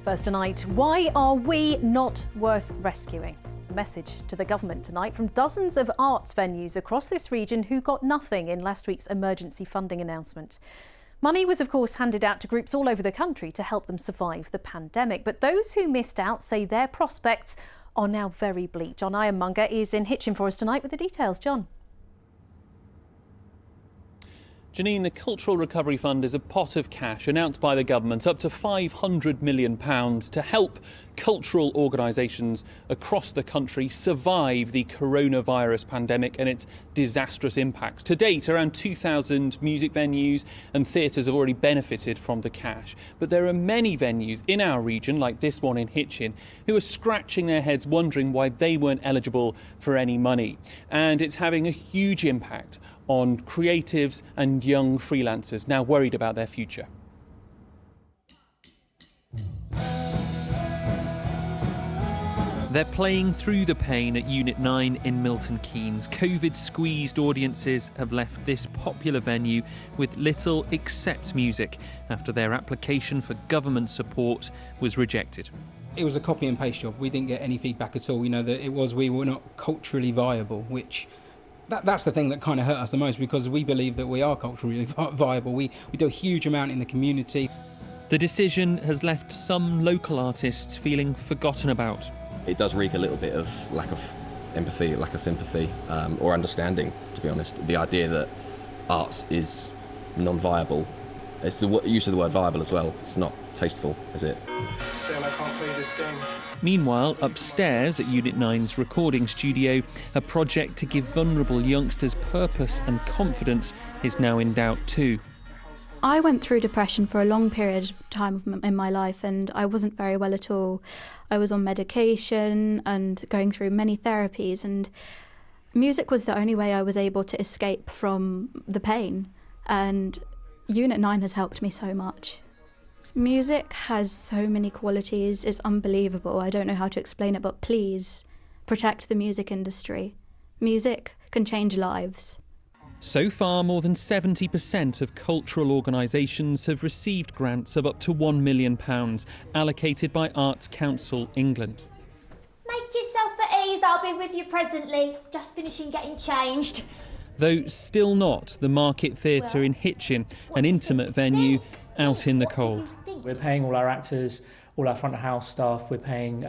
First tonight, why are we not worth rescuing? A message to the government tonight from dozens of arts venues across this region who got nothing in last week's emergency funding announcement. Money was of course handed out to groups all over the country to help them survive the pandemic, but those who missed out say their prospects are now very bleak. John Ironmonger is in Hitchin for us tonight with the details. John. Janine, the Cultural Recovery Fund is a pot of cash announced by the government, up to £500 million, to help cultural organisations across the country survive the coronavirus pandemic and its disastrous impacts. To date, around 2,000 music venues and theatres have already benefited from the cash. But there are many venues in our region, like this one in Hitchin, who are scratching their heads wondering why they weren't eligible for any money. And it's having a huge impact on creatives and young freelancers now worried about their future. They're playing through the pain at Unit 9 in Milton Keynes. COVID-squeezed audiences have left this popular venue with little except music after their application for government support was rejected. It was a copy and paste job. We didn't get any feedback at all. You know, that we were not culturally viable, which that's the thing that kind of hurt us the most, because we believe that we are culturally viable. We do a huge amount in the community. The decision has left some local artists feeling forgotten about. It does reek a little bit of lack of empathy, lack of sympathy, or understanding, to be honest. The idea that arts is non-viable. It's the use of the word viable as well. It's not tasteful, is it? Saying I can't play this game. Meanwhile, upstairs at Unit 9's recording studio, a project to give vulnerable youngsters purpose and confidence is now in doubt too. I went through depression for a long period of time in my life, and I wasn't very well at all. I was on medication and going through many therapies, and music was the only way I was able to escape from the pain, and Unit 9 has helped me so much. Music has so many qualities, it's unbelievable. I don't know how to explain it, but please protect the music industry. Music can change lives. So far, more than 70% of cultural organisations have received grants of up to £1 million, allocated by Arts Council England. Make yourself at ease, I'll be with you presently. Just finishing getting changed. Though still not the Market Theatre in Hitchin, an intimate venue out in the cold. We're paying all our actors, all our front of house staff, we're paying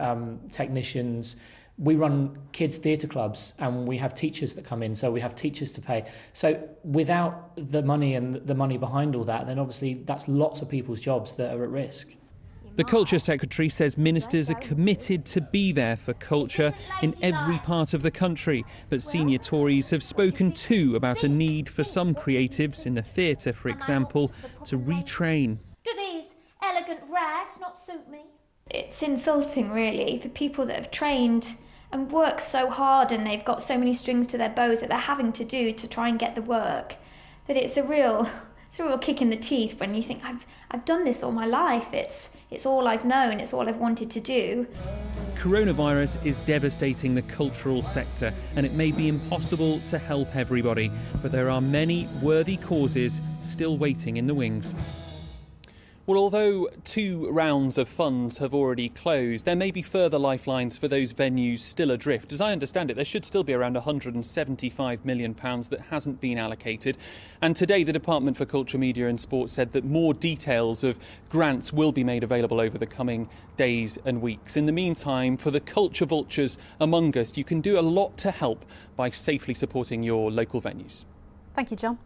technicians. We run kids' theatre clubs and we have teachers that come in, so we have teachers to pay. So without the money and the money behind all that, then obviously that's lots of people's jobs that are at risk. The Culture Secretary says ministers are committed to be there for culture in every part of the country. But senior Tories have spoken too about a need for some creatives in the theatre, for example, to retrain. Do these elegant rags not suit me? It's insulting, really, for people that have trained and worked so hard and they've got so many strings to their bows that they're having to do to try and get the work, that it's a real kick in the teeth when you think, I've done this all my life, it's all I've known, it's all I've wanted to do. Coronavirus is devastating the cultural sector, and it may be impossible to help everybody, but there are many worthy causes still waiting in the wings. Well, although 2 rounds of funds have already closed, there may be further lifelines for those venues still adrift. As I understand it, there should still be around £175 million that hasn't been allocated. And today, the Department for Culture, Media and Sport said that more details of grants will be made available over the coming days and weeks. In the meantime, for the culture vultures among us, you can do a lot to help by safely supporting your local venues. Thank you, John.